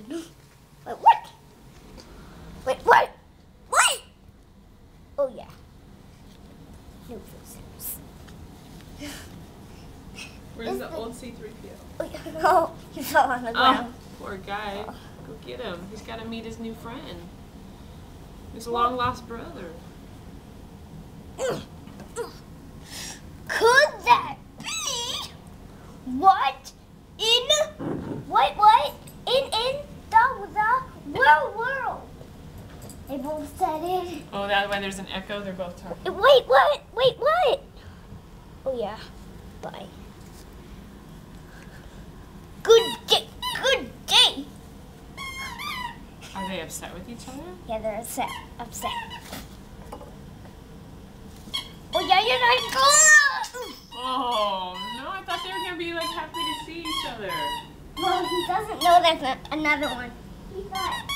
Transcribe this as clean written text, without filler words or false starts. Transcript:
Wait, what? Wait, what? What? Oh, yeah. No visitors. Where's the old C-3PO? Oh, he fell on the ground. Poor guy. Go get him. He's got to meet his new friend. His long-lost brother. Could that be what in the world? They both said it. Oh, that way there's an echo. They're both talking. Wait, what? Wait, what? Oh yeah. Bye. Good day. Good day. Are they upset with each other? Yeah, they're upset. Oh yeah, you're not going. Oh, no, I thought they were going to be like happy to see each other. Well, he doesn't know there's another one. He thought